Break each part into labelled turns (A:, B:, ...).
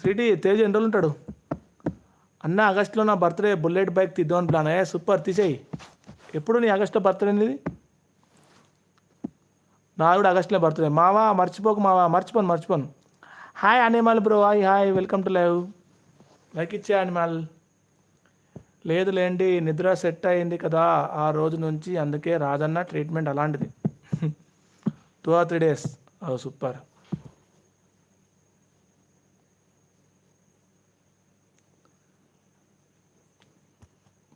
A: City Tej ఎన్ని రోజులు ఉంటాడు? అన్న ఆగస్టులో నా బర్త్డే, బుల్లెట్ బైక్ తీద్దామని ప్లాన్. సూపర్, తీసేయి. ఎప్పుడు నీ ఆగస్టులో బర్త్డే అనేది? నా కూడా ఆగస్టులో బర్త్డే. మావా మర్చిపోకు, మావా మర్చిపోను. Hi animal bro, hi welcome to live. Like ఇచ్చే అనిమల్. లేదు లేండి, నిద్ర సెట్ అయింది కదా ఆ రోజు నుంచి, అందుకే రాజన్న ట్రీట్మెంట్ అలాంటిది. 2 or 3 days. సూపర్.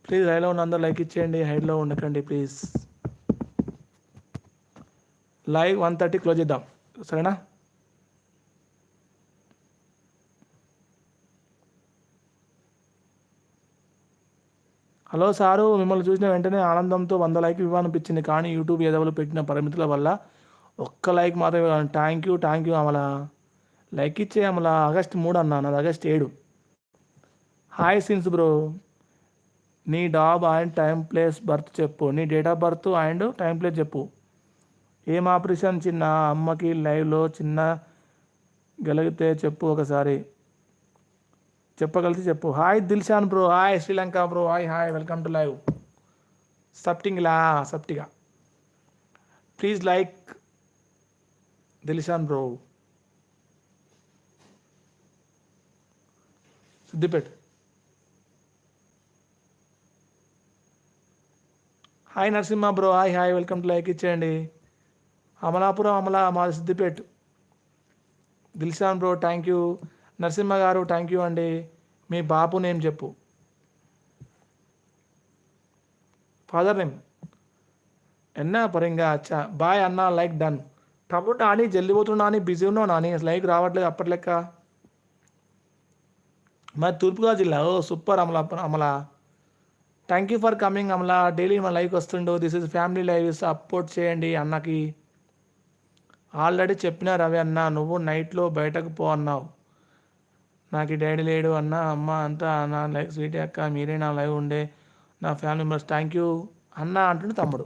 A: ప్లీజ్ లైవ్లో ఉన్న అందరూ లైక్ ఇచ్చేయండి, హైడ్లో ఉండకండి ప్లీజ్. లైవ్ 1:30 క్లోజ్ చేద్దాం, సరేనా? హలో సారు, మిమ్మల్ని చూసిన వెంటనే ఆనందంతో 100 లైక్ ఇవ్వాలనిపించింది, కానీ యూట్యూబ్ ఏదోలు పెట్టిన పరిమితుల వల్ల ఒక్క లైక్ మాత్రమే. Thank you Amala. లైక్ ఇచ్చే అమలా. ఆగస్ట్ 3 అన్నా, నాది ఆగస్ట్ 7. హాయ్ సిన్స్ బ్రో. నీ DOB and time place birth చెప్పు. నీ date of birth and time place చెప్పు. ఏం ఆపరేషన్ చిన్న? అమ్మకి లైవ్లో చిన్న గెలిగితే చెప్పు ఒకసారి. చెప్పగలిగితే చెప్పు. Hi Dilshan bro, hi Sri Lanka bro, hi welcome to live. సప్టిగా please like Dilshan bro. Siddipet. Hi Narasimha bro, hi welcome to like ఇచ్చేయండి. అమలాపురం అమలా, మాది Siddipet. Dilshan bro thank you. Narasimha garu thank you అండి. మీ బాపు నేమ్ చెప్పు. ఫాదర్ నేమ్ ఎన్నా పరింగా. అచ్చా బాయ్ అన్న, లైక్ డన్. తమ్ముడు నాని జల్ది పోతున్నా అని బిజీ ఉన్నావు నాని, లైక్ రావట్లేదు అప్పట్లెక్క. మరి తూర్పుగోదావరి జిల్లా. Super Amala. Thank you for coming Amala. Daily మన లైవ్కి వస్తుండో. This is family live, support చేయండి అన్నకి. ఆల్రెడీ చెప్పిన రవి అన్న, నువ్వు నైట్లో బయటకు పో అన్నావు. నాకు డాడీ లేడు అన్న, అమ్మ అంతా నా లైక్ స్వీట్ అక్క, మీరే నా లైవ్ ఉండే నా ఫ్యామిలీ మెంబర్స్. థ్యాంక్ యూ అన్న అంటుండే తమ్ముడు.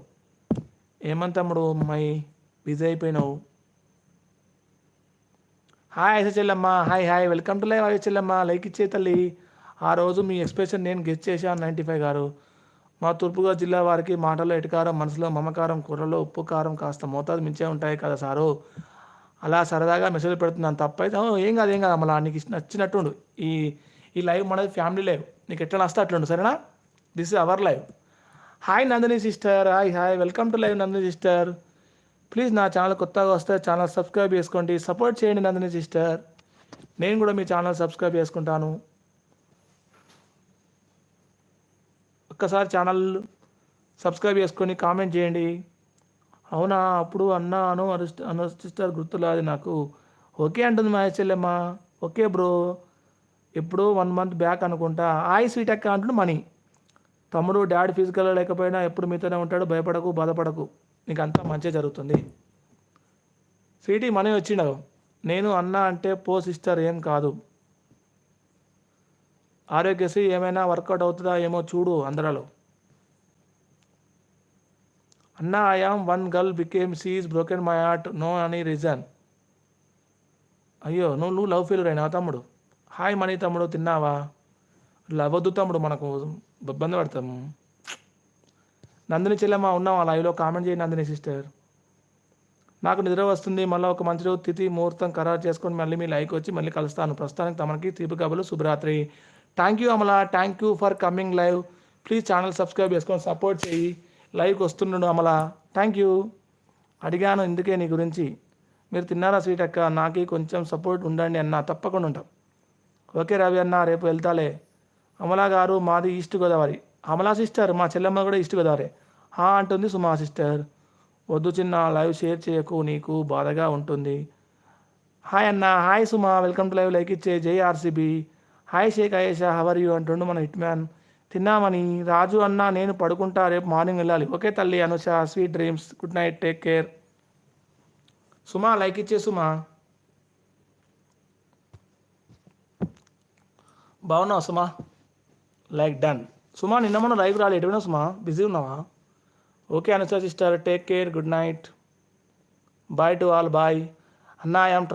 A: ఏమని తమ్ముడు my busy అయిపోయినావు? Hi ఐస Chellamma, hi welcome to live. ఐస Chellamma like ఇచ్చే తల్లి. ఆ రోజు మీ ఎక్స్ప్రెషన్ నేను గెస్ట్ చేశాను. 95 గారు. మా తూర్పుగోదావరి జిల్లా వారికి మాటల్లో ఎటకారం, మనసులో మమకారం, కూరలో ఉప్పు కారం కాస్త మోతాదు మించే ఉంటాయి కదా సారు. అలా సరదాగా మెసేజ్ పెడుతున్నాను, తప్పైతే ఏం కాదు అమ్మలా. నీకు నచ్చినట్టుండు. ఈ లైవ్ మనది ఫ్యామిలీ లైవ్, నీకు ఎట్లా నస్తే అట్లుండు, సరేనా? This is our live. Hi Nandini sister, hi welcome to live Nandini sister. Please నా ఛానల్ కొత్తగా వస్తే ఛానల్ సబ్స్క్రైబ్ చేసుకోండి, సపోర్ట్ చేయండి నందిని సిస్టర్. నేను కూడా మీ ఛానల్ సబ్స్క్రైబ్ చేసుకుంటాను. ఒక్కసారి ఛానల్ సబ్స్క్రైబ్ చేసుకొని కామెంట్ చేయండి. అవునా, అప్పుడు అన్న సిస్టర్ గుర్తులేదు నాకు. ఓకే అంటుంది మా చెల్లెమ్మ. ఓకే బ్రో, ఎప్పుడో 1 month బ్యాక్ అనుకుంటా. స్వీట్ అక్క అంటుండు మనీ. తమ్ముడు డాడీ ఫిజికల్ లేకపోయినా ఎప్పుడు మీతోనే ఉంటాడు, భయపడకు బాధపడకు, నీకు అంతా మంచిగా జరుగుతుంది. స్వీటీ మనీ వచ్చిండు. నేను అన్న అంటే పో సిస్టర్, ఏం కాదు. ఆరోగ్యశ్రీ ఏమైనా వర్కౌట్ అవుతుందా ఏమో చూడు అందరిలో. అన్నా I am one girl became she's broken my heart, no అని రీజన్. అయ్యో నువ్వు లవ్ ఫెయిల్యూర్ అయినావా తమ్ముడు? హాయ్ మనీ తమ్ముడు, తిన్నావా? లవ్ వద్దు తమ్ముడు, మనకు ఇబ్బంది పడతాము. నందిని చెల్లెమ్మ ఉన్నావా లైవ్లో? కామెంట్ చేయండి నందిని సిస్టర్. నాకు నిద్ర వస్తుంది, మళ్ళీ ఒక మంచి రోజు తిథి ముహూర్తం ఖరారు చేసుకొని మళ్ళీ మీ లైక్ వచ్చి మళ్ళీ కలుస్తాను. ప్రస్తుతానికి తమకి తీపి కబులు, శుభరాత్రి. Thank you Amala, thank you for coming live. Please channel subscribe చేసుకొని సపోర్ట్ చేయి. లైవ్కి వస్తుండు అమలా, థ్యాంక్ యూ. అడిగాను ఇందుకే నీ గురించి. మీరు తిన్నారా స్వీట్ అక్క? నాకు కొంచెం సపోర్ట్ ఉండండి అన్న. తప్పకుండా ఉంటాం. ఓకే రవి అన్న, రేపు వెళ్తాలే. అమలా గారు మాది ఈస్ట్ గోదావరి. అమలా సిస్టర్ మా చెల్లెమ్మ కూడా ఈస్ట్ గోదావరి అంటుంది సుమా సిస్టర్. వద్దు చిన్న, లైవ్ షేర్ చేయకు, నీకు బాధగా ఉంటుంది. హాయ్ అన్న, hi Suma welcome to live. Like ఇచ్చే. జై RCB. Hi Sheikh Ayesha, how are you అంటుండు మన హిట్ మ్యాన్. తిన్నామని. రాజు అన్న నేను పడుకుంటా, రేపు మార్నింగ్ వెళ్ళాలి. ఓకే తల్లి Anusha, sweet dreams, good night, take care. Suma like ఇచ్చే సుమా. బాగున్నావా సుమా? Like done. సుమా నిన్న మనం లైవ్ రాలి, ఎటువైనా సుమా? బిజీ ఉన్నావా? Okay Anusha sister, take care, good night, bye to all, bye. అన్న ఐఎమ్